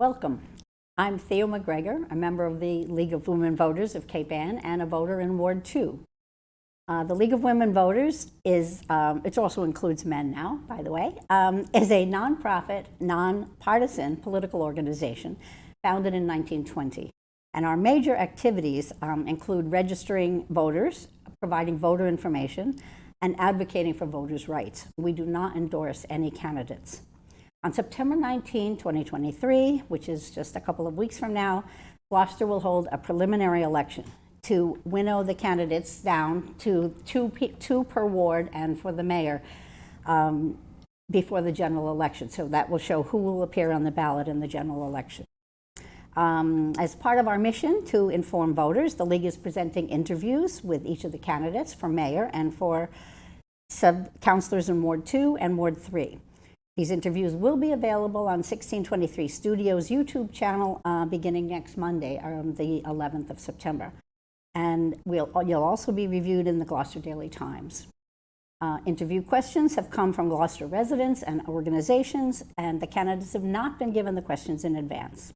Welcome. I'm Theo McGregor, a member of the League of Women Voters of Cape Ann and a voter in Ward 2. The League of Women Voters is, it also includes men now, by the way, is a nonprofit, nonpartisan political organization founded in 1920. And our major activities include registering voters, providing voter information, and advocating for voters' rights. We do not endorse any candidates. On September 19, 2023, which is just a couple of weeks from now, Gloucester will hold a preliminary election to winnow the candidates down to two per ward and for the mayor before the general election. So that will show who will appear on the ballot in the general election. As part of our mission to inform voters, the League is presenting interviews with each of the candidates for mayor and for councilors in Ward 2 and Ward 3. These interviews will be available on 1623 Studios YouTube channel beginning next Monday, the 11th of September. And you'll also be reviewed in the Gloucester Daily Times. Interview questions have come from Gloucester residents and organizations, and the candidates have not been given the questions in advance.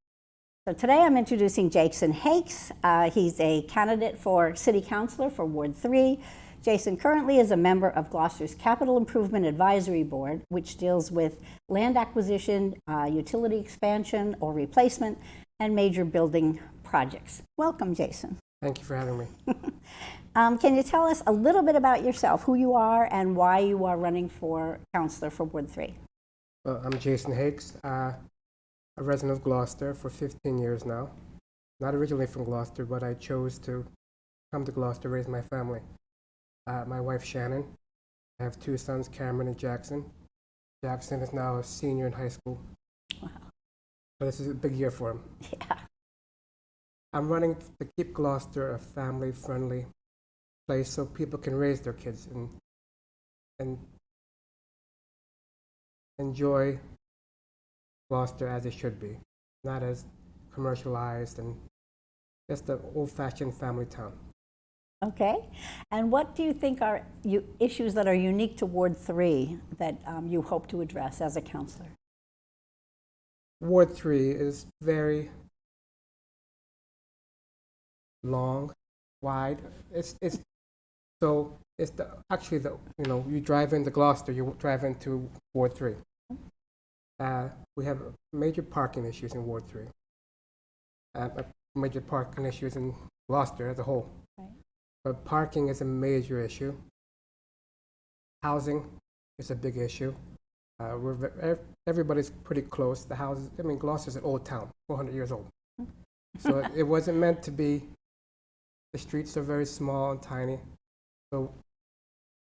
So today I'm introducing Jason Hakes. He's a candidate for City Councilor for Ward 3. Jason currently is a member of Gloucester's Capital Improvement Advisory Board, which deals with land acquisition, utility expansion or replacement, and major building projects. Welcome, Jason. Thank you for having me. Can you tell us a little bit about yourself, who you are, and why you are running for councilor for Ward 3? Well, I'm Jason Hakes, a resident of Gloucester for 15 years now. Not originally from Gloucester, but I chose to come to Gloucester, raise my family. My wife, Shannon. I have two sons, Cameron and Jackson. Jackson is now a senior in high school. Wow. So this is a big year for him. Yeah. I'm running to keep Gloucester a family-friendly place so people can raise their kids and enjoy Gloucester as it should be, not as commercialized and just an old-fashioned family town. Okay. And what do you think are issues that are unique to Ward 3 that you hope to address as a councilor? Ward 3 is very long, wide. You drive into Gloucester, you drive into Ward 3. We have major parking issues in Ward 3. Major parking issues in Gloucester as a whole. Right. But parking is a major issue. Housing is a big issue. Everybody's pretty close. The houses, Gloucester's an old town, 400 years old. So it wasn't meant to be. The streets are very small and tiny. So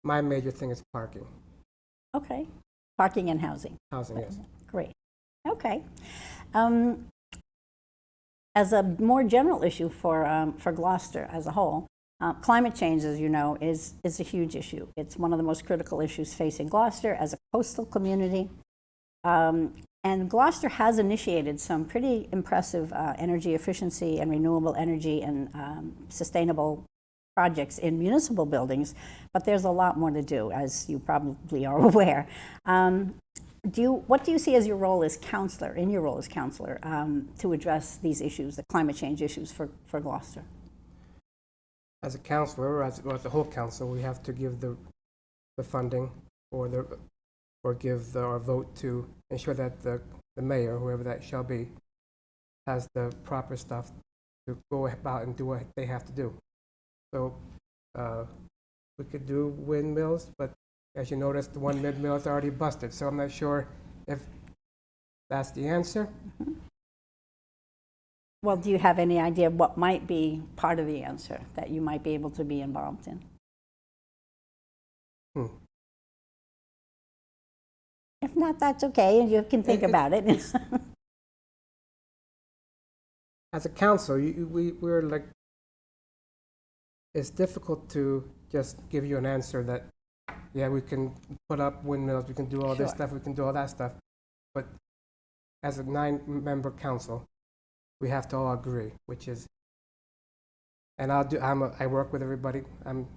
my major thing is parking. Okay. Parking and housing. Housing, yes. Great. Okay. As a more general issue for Gloucester as a whole, climate change, as you know, is a huge issue. It's one of the most critical issues facing Gloucester as a coastal community. And Gloucester has initiated some pretty impressive energy efficiency and renewable energy and sustainable projects in municipal buildings, but there's a lot more to do, as you probably are aware. What do you see as your role as councilor, to address these issues, the climate change issues for Gloucester? As a councilor, or as the whole council, we have to give the funding or give our vote to ensure that the mayor, whoever that shall be, has the proper stuff to go about and do what they have to do. So we could do windmills, but as you noticed, the one windmill is already busted. So I'm not sure if that's the answer. Mm-hmm. Well, do you have any idea of what might be part of the answer that you might be able to be involved in? If not, that's okay, and you can think about it. As a council, we're like, it's difficult to just give you an answer that, yeah, we can put up windmills, we can do all this stuff, we can do all that stuff. But as a 9-member council, we have to all agree, which is, and I work with everybody. I'm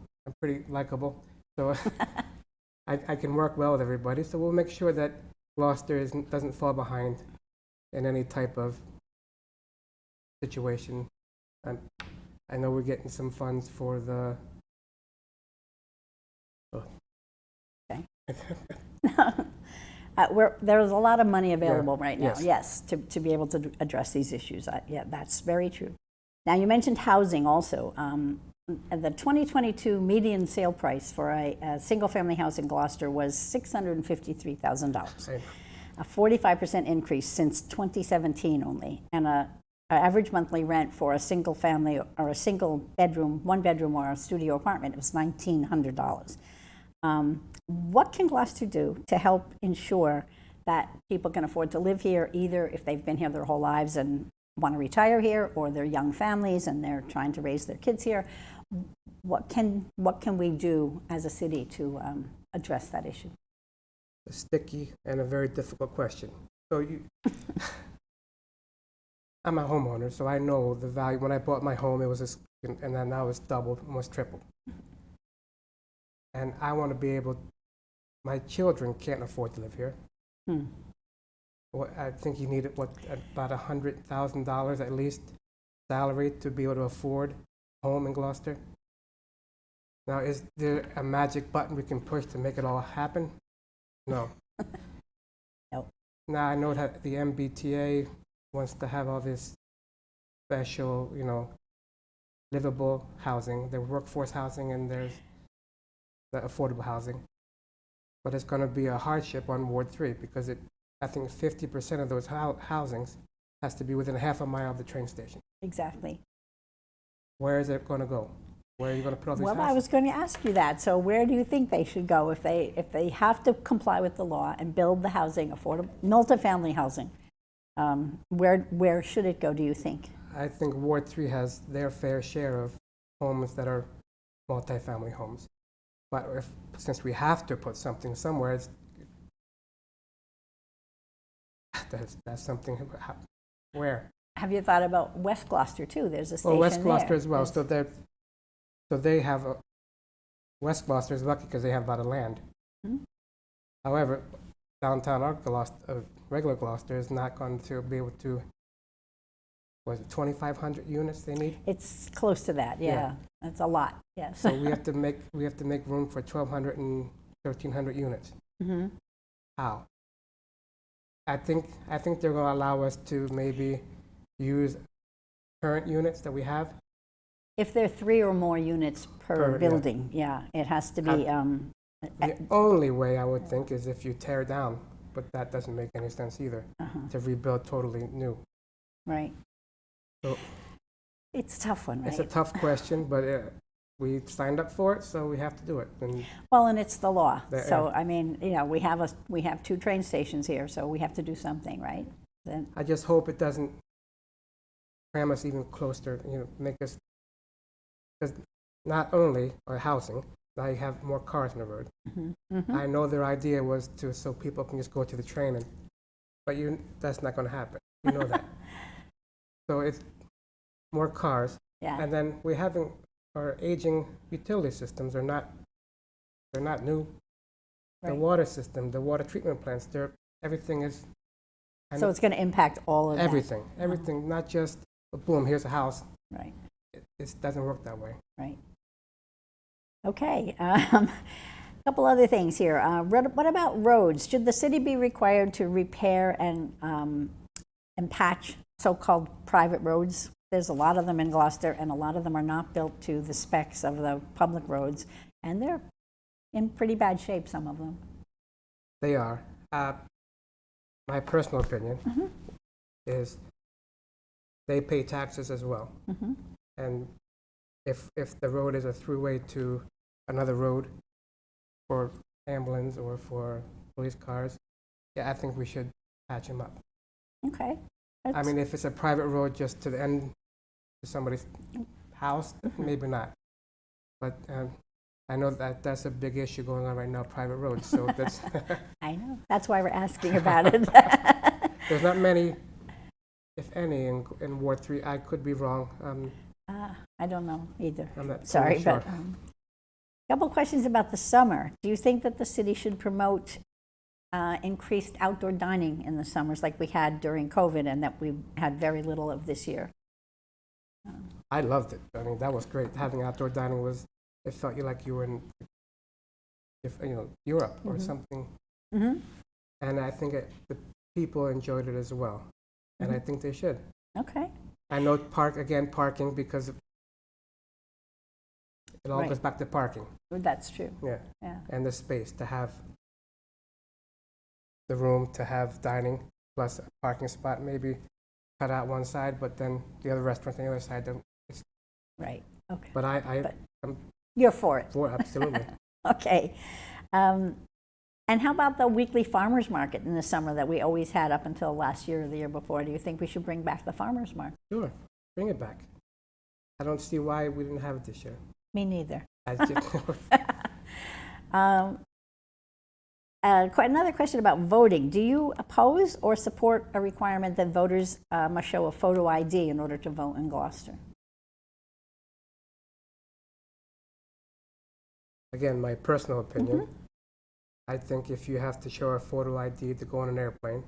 pretty likable, so I can work well with everybody. So we'll make sure that Gloucester doesn't fall behind in any type of situation. And I know we're getting some funds for the. Oh. Okay. There's a lot of money available right now, yes. to be able to address these issues. Yeah, that's very true. Now, you mentioned housing also. The 2022 median sale price for a single-family house in Gloucester was $653,000, a 45% increase since 2017 only, and an average monthly rent for a single family or a single bedroom, one bedroom or a studio apartment was $1,900. What can Gloucester do to help ensure that people can afford to live here, either if they've been here their whole lives and want to retire here, or they're young families and they're trying to raise their kids here? What can we do as a city to address that issue? A sticky and a very difficult question. So I'm a homeowner, so I know the value. When I bought my home, it was and then now it's doubled, almost tripled. And I want to be able. My children can't afford to live here. I think you need about $100,000 at least salary to be able to afford a home in Gloucester. Now, is there a magic button we can push to make it all happen? No. Nope. Now, I know that the MBTA wants to have all this special, livable housing. There's workforce housing and there's the affordable housing. But it's going to be a hardship on Ward 3 because I think 50% of those housings has to be within half a mile of the train station. Exactly. Where is it going to go? Where are you going to put all these houses? Well, I was going to ask you that. So where do you think they should go if they have to comply with the law and build the housing, affordable, multifamily housing? Where should it go, do you think? I think Ward 3 has their fair share of homes that are multifamily homes. But since we have to put something somewhere, that's something. Where? Have you thought about West Gloucester too? There's a station there. West Gloucester as well. So they have West Gloucester is lucky because they have a lot of land. Mm-hmm. However, downtown regular Gloucester is not going to be able to. Was it 2,500 units they need? It's close to that. Yeah. That's a lot. Yes. So we have to make room for 1,200 and 1,300 units. Mm-hmm. How? I think they're going to allow us to maybe use current units that we have. If there are 3 or more units per building, it has to be. The only way I would think is if you tear down, but that doesn't make any sense either. To rebuild totally new. Right. So it's a tough one, right? It's a tough question, but we signed up for it, so we have to do it. And it's the law. So I mean, we have 2 train stations here, so we have to do something, right? Then I just hope it doesn't cram us even closer. Make us, because not only our housing, now you have more cars on the road. Mm-hmm. Mm-hmm. I know their idea was so people can just go to the train, but that's not going to happen. You know that. So it's more cars, and then our aging utility systems are not new. Right. The water system, the water treatment plants, everything is. So it's going to impact all of everything, not just boom, here's a house. Right. It doesn't work that way. Right. Okay. A couple other things here. What about roads? Should the city be required to repair and patch so-called private roads? There's a lot of them in Gloucester, and a lot of them are not built to the specs of the public roads, and they're in pretty bad shape, some of them. They are. My personal opinion is they pay taxes as well. Mm-hmm. And if the road is a throughway to another road for ambulance or for police cars, I think we should patch them up. Okay. I mean, if it's a private road just to the end to somebody's house, maybe not. But I know that's a big issue going on right now, private roads. So that's. I know. That's why we're asking about it. There's not many, if any, in Ward 3. I could be wrong. I don't know either. I'm not Sorry, sure. But a couple questions about the summer. Do you think that the city should promote increased outdoor dining in the summers like we had during COVID and that we had very little of this year. I loved it. I mean, that was great. Having outdoor dining it felt like you were in, Europe or something. Mm-hmm. And I think the people enjoyed it as well. And I think they should. Okay. I know parking, because it all goes back to parking. That's true. Yeah. Yeah. And the space to have the room to have dining plus a parking spot, maybe cut out one side, but then the other restaurant on the other side. Right. Okay. But I'm You're for it. for it, absolutely. Okay. And how about the weekly farmers market in the summer that we always had up until last year or the year before? Do you think we should bring back the farmers market? Sure, bring it back. I don't see why we didn't have it this year. Me neither. Quite another question about voting. Do you oppose or support a requirement that voters must show a photo ID in order to vote in Gloucester? Again, my personal opinion. I think if you have to show a photo ID to go on an airplane,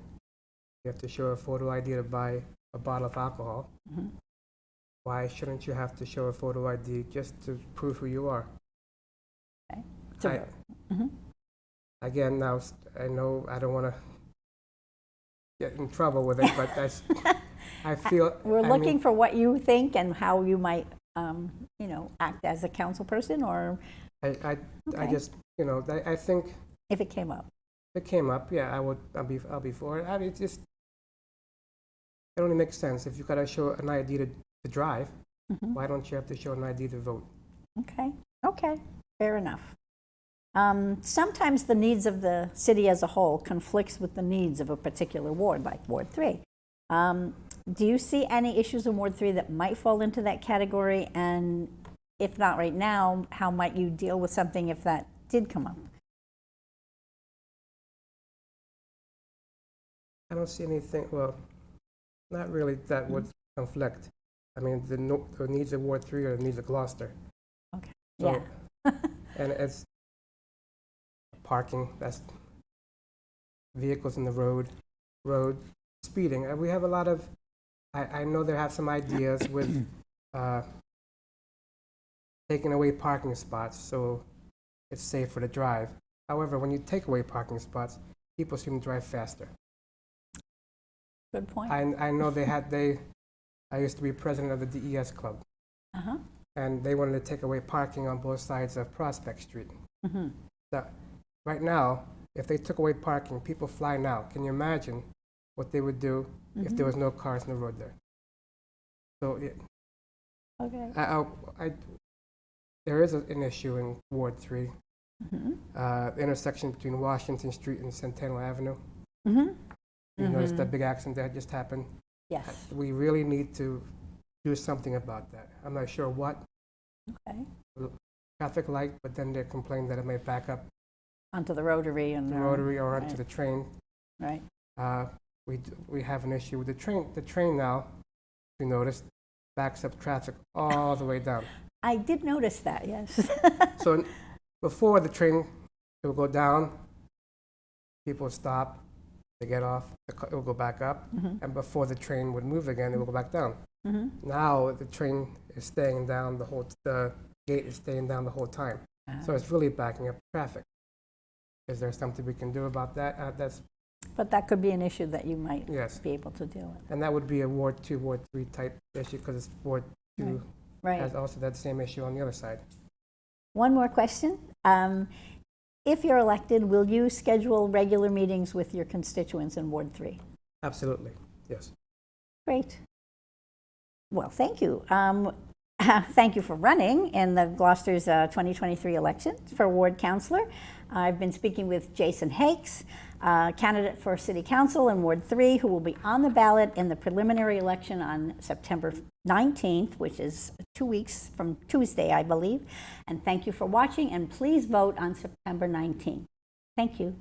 you have to show a photo ID to buy a bottle of alcohol. Why shouldn't you have to show a photo ID just to prove who you are? Okay. Again, now I know I don't want to get in trouble with it, but I feel We're looking for what you think and how you might, act as a council person, or I just, I think if it came up. if it came up, yeah, I'll be for it. I mean, it only makes sense. If you got to show an ID to drive, why don't you have to show an ID to vote? Okay, fair enough. Sometimes the needs of the city as a whole conflicts with the needs of a particular ward, like Ward 3. Do you see any issues in Ward 3 that might fall into that category? And if not right now, how might you deal with something if that did come up? I don't see anything, well, not really that would conflict. I mean, the needs of Ward 3 are the needs of Gloucester. Okay. So, and it's parking, that's vehicles in the road, speeding. And we have a lot of, I know they have some ideas with taking away parking spots so it's safer to drive. However, when you take away parking spots, people seem to drive faster. Good point. I know I used to be president of the DES club. And they wanted to take away parking on both sides of Prospect Street. So right now, if they took away parking, people fly now. Can you imagine what they would do if there was no cars on the road there? So there is an issue in Ward 3, the intersection between Washington Street and Centennial Avenue. You noticed that big accident that just happened? Yes. We really need to do something about that. I'm not sure what. Okay. Traffic light, but then they're complaining that it may back up Onto the rotary and the rotary or onto the train. Right. We have an issue with the train. The train now, if you noticed, backs up traffic all the way down. I did notice that, yes. So before the train, it will go down, people would stop, they get off, it will go back up, and before the train would move again, it will go back down. Now the train is staying down the gate is staying down the whole time. So it's really backing up traffic. Is there something we can do about that? But that could be an issue that you might Yes. be able to deal with. And that would be a Ward 2, Ward 3 type issue because it's Ward 2 Right. has also that same issue on the other side. One more question. If you're elected, will you schedule regular meetings with your constituents in Ward 3? Absolutely, yes. Great. Well, thank you. Thank you for running in the Gloucester's 2023 election for Ward Councilor. I've been speaking with Jason Hakes, candidate for City Council in Ward 3, who will be on the ballot in the preliminary election on September 19th, which is 2 weeks from Tuesday, I believe. And thank you for watching, and please vote on September 19th. Thank you.